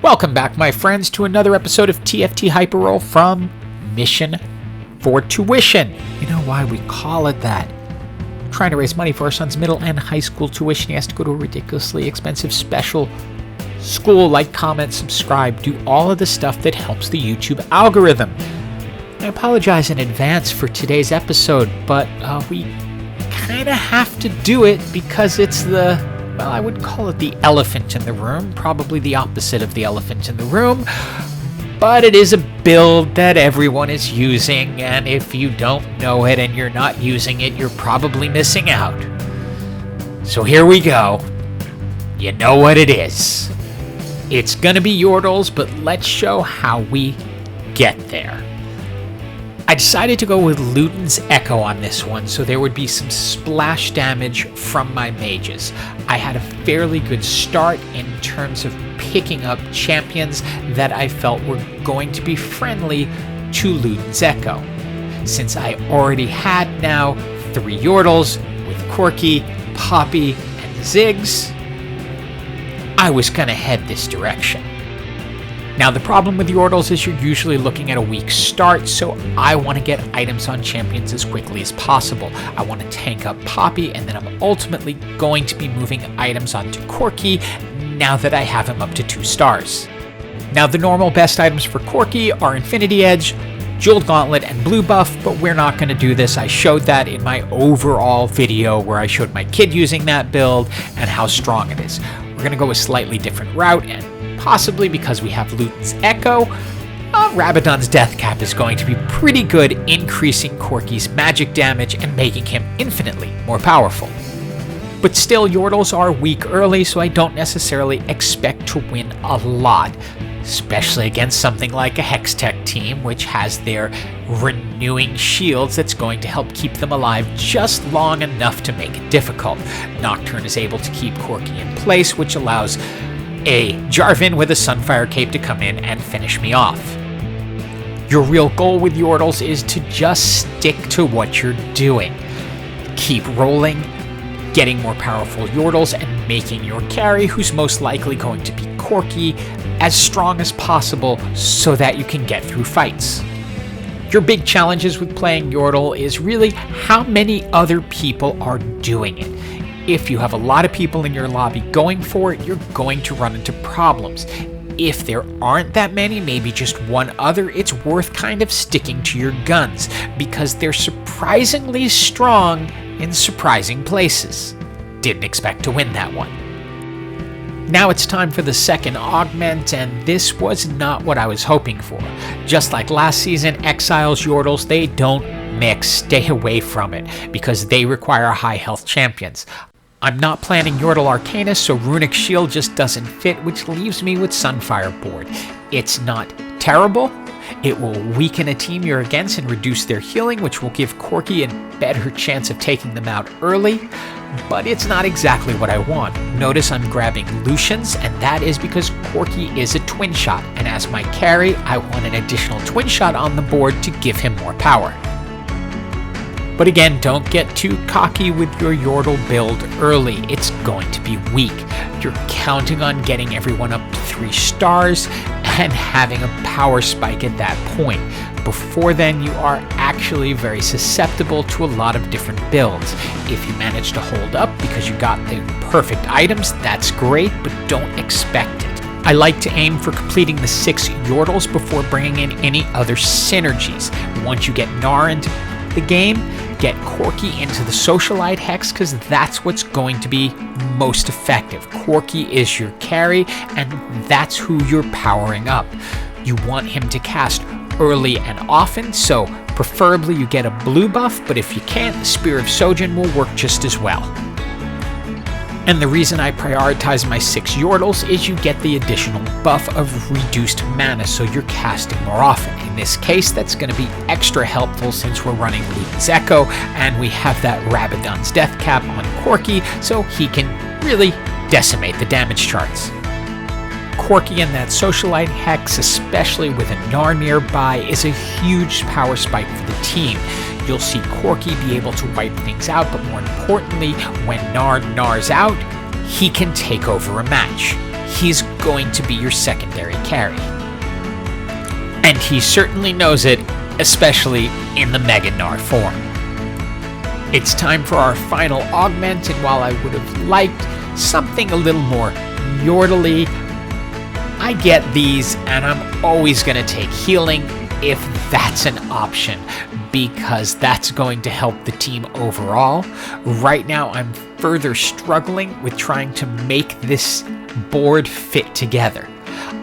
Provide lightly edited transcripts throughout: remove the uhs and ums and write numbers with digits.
Welcome back, my friends, to another episode of TFT Hyperroll from Mission for Tuition. You know why we call it that? We're trying to raise money for our son's middle and high school tuition. He has to go to a ridiculously expensive special school. Like, comment, subscribe, do all of the stuff that helps the YouTube algorithm. I apologize in advance for today's episode, but we kind of have to do it because it's I would call it the elephant in the room, probably the opposite of the elephant in the room, but it is a build that everyone is using, and if you don't know it and you're not using it, you're probably missing out. So here we go. You know what it is. It's gonna be Yordles, but let's show how we get there. I decided to go with Luden's Echo on this one, so there would be some splash damage from my mages. I had a fairly good start in terms of picking up champions that I felt were going to be friendly to Luden's Echo. Since I already had now 3 Yordles with Corki, Poppy, and Ziggs, I was going to head this direction. Now, the problem with Yordles is you're usually looking at a weak start, so I want to get items on champions as quickly as possible. I want to tank up Poppy, and then I'm ultimately going to be moving items onto Corki now that I have him up to 2 stars. Now, the normal best items for Corki are Infinity Edge, Jeweled Gauntlet, and Blue Buff, but we're not going to do this. I showed that in my overall video where I showed my kid using that build and how strong it is. We're going to go a slightly different route, and possibly because we have Luden's Echo, Rabadon's Death Cap is going to be pretty good, increasing Corki's magic damage and making him infinitely more powerful. But still, Yordles are weak early, so I don't necessarily expect to win a lot, especially against something like a Hextech team, which has their renewing shields that's going to help keep them alive just long enough to make it difficult. Nocturne is able to keep Corki in place, which allows a Jarvan with a Sunfire Cape to come in and finish me off. Your real goal with Yordles is to just stick to what you're doing. Keep rolling, getting more powerful Yordles, and making your carry, who's most likely going to be Corki, as strong as possible so that you can get through fights. Your big challenges with playing Yordle is really how many other people are doing it. If you have a lot of people in your lobby going for it, you're going to run into problems. If there aren't that many, maybe just one other, it's worth kind of sticking to your guns because they're surprisingly strong in surprising places. Didn't expect to win that one. Now it's time for the second augment, and this was not what I was hoping for. Just like last season, Exiles Yordles, they don't mix. Stay away from it because they require high health champions. I'm not planning Yordle Arcanus, so Runic Shield just doesn't fit, which leaves me with Sunfire Board. It's not terrible. It will weaken a team you're against and reduce their healing, which will give Corki a better chance of taking them out early, but it's not exactly what I want. Notice I'm grabbing Lucians, and that is because Corki is a twin shot, and as my carry, I want an additional twin shot on the board to give him more power. But again, don't get too cocky with your Yordle build early. It's going to be weak. You're counting on getting everyone up to 3 stars and having a power spike at that point. Before then, you are actually very susceptible to a lot of different builds. If you manage to hold up because you got the perfect items, that's great, but don't expect it. I like to aim for completing the 6 Yordles before bringing in any other synergies. Once you get Gnar into the game, get Corki into the Socialite Hex because that's what's going to be most effective. Corki is your carry, and that's who you're powering up. You want him to cast early and often, so preferably you get a blue buff, but if you can't, the Spear of Sojin will work just as well. And the reason I prioritize my 6 Yordles is you get the additional buff of reduced mana, so you're casting more often. In this case, that's going to be extra helpful since we're running Luden's Echo, and we have that Rabadon's Death Cap on Corki, so he can really decimate the damage charts. Corki in that Socialite Hex, especially with a Gnar nearby, is a huge power spike for the team. You'll see Corki be able to wipe things out, but more importantly, when Gnar Gnars out, he can take over a match. he's going to be your secondary carry. And he certainly knows it, especially in the Mega Gnar form. It's time for our final augment, and while I would have liked something a little more Yordle-y, I get these, and I'm always going to take healing if that's an option, because that's going to help the team overall. Right now, I'm further struggling with trying to make this board fit together.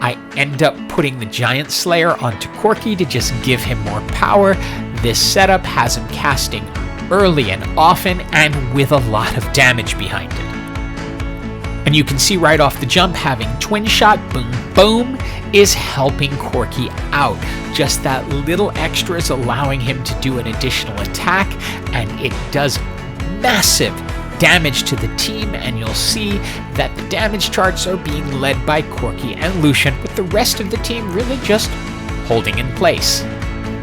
I end up putting the Giant Slayer onto Corki to just give him more power. This setup has him casting early and often, and with a lot of damage behind it. And you can see right off the jump, having Twin Shot, boom, boom, is helping Corki out. Just that little extra is allowing him to do an additional attack, and it does massive damage to the team, and you'll see that the damage charts are being led by Corki and Lucian, with the rest of the team really just holding in place.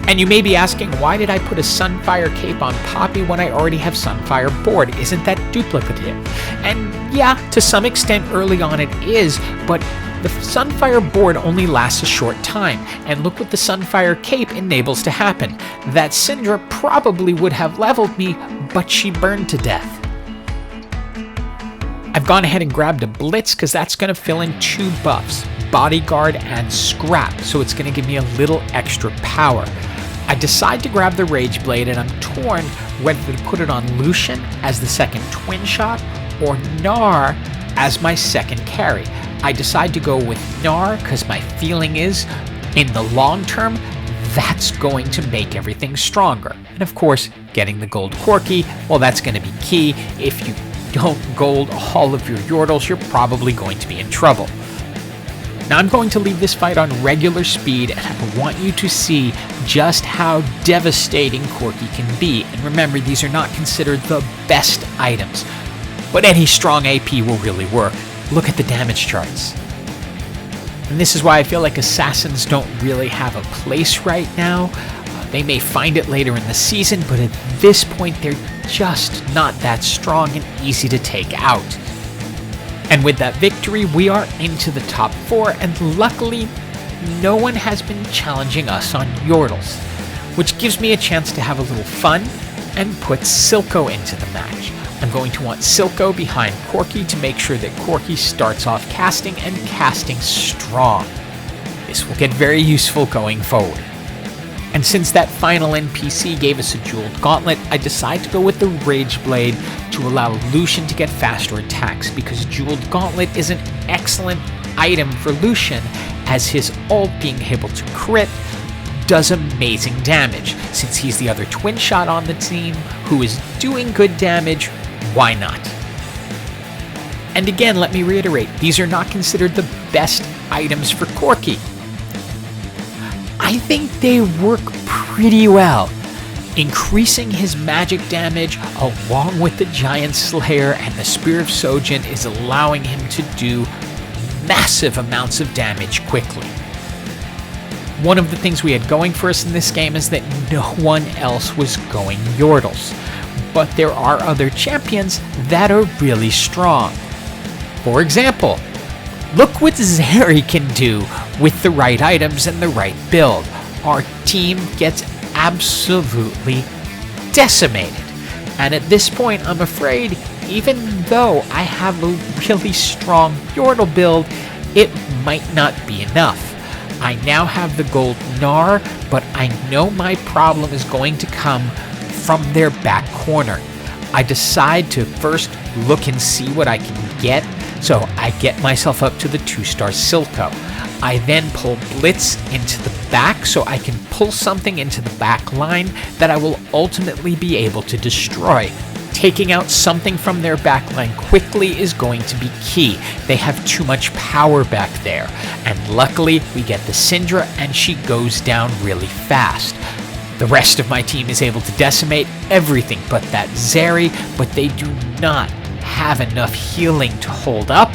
And you may be asking, why did I put a Sunfire cape on Poppy when I already have Sunfire board? Isn't that duplicative? And yeah, to some extent early on it is, but the Sunfire board only lasts a short time, and look what the Sunfire cape enables to happen. That Syndra probably would have leveled me, but she burned to death. I've gone ahead and grabbed a Blitz because that's going to fill in 2 buffs, Bodyguard and Scrap, so it's going to give me a little extra power. I decide to grab the Rage Blade, and I'm torn whether to put it on Lucian as the second Twin Shot or Gnar as my second carry. I decide to go with Gnar because my feeling is, in the long term, that's going to make everything stronger. And of course, getting the gold Corki, well, that's going to be key. If you don't gold all of your Yordles, you're probably going to be in trouble. Now I'm going to leave this fight on regular speed, and I want you to see just how devastating Corki can be. And remember, these are not considered the best items, but any strong AP will really work. Look at the damage charts. And this is why I feel like assassins don't really have a place right now. They may find it later in the season, but at this point they're just not that strong and easy to take out. And with that victory, we are into the top 4, and luckily, no one has been challenging us on Yordles, which gives me a chance to have a little fun and put Silco into the match. I'm going to want Silco behind Corki to make sure that Corki starts off casting, and casting strong. This will get very useful going forward. And since that final NPC gave us a jeweled gauntlet, I decide to go with the Rage Blade to allow Lucian to get faster attacks, because jeweled gauntlet is an excellent item for Lucian, as his ult being able to crit does amazing damage. Since he's the other Twin Shot on the team who is doing good damage, why not? And again, let me reiterate, these are not considered the best items for Corki. I think they work pretty well. Increasing his magic damage along with the Giant Slayer and the Spear of Sojin is allowing him to do massive amounts of damage quickly. One of the things we had going for us in this game is that no one else was going Yordles, but there are other champions that are really strong. For example, look what Zeri can do with the right items and the right build. Our team gets absolutely decimated. And at this point, I'm afraid, even though I have a really strong Yordle build, it might not be enough. I now have the gold Gnar, but I know my problem is going to come from their back corner. I decide to first look and see what I can get, so I get myself up to the 2-star Silco. I then pull Blitz into the back so I can pull something into the back line that I will ultimately be able to destroy. Taking out something from their back line quickly is going to be key. They have too much power back there. And luckily, we get the Syndra and she goes down really fast. The rest of my team is able to decimate everything but that Zeri, but they do not have enough healing to hold up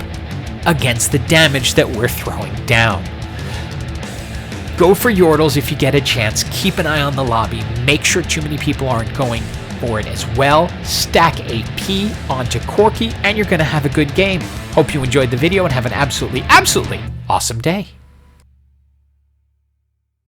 against the damage that we're throwing down. Go for Yordles if you get a chance. Keep an eye on the lobby. Make sure too many people aren't going for it as well. Stack a P onto Corki, and you're going to have a good game. Hope you enjoyed the video and have an absolutely awesome day.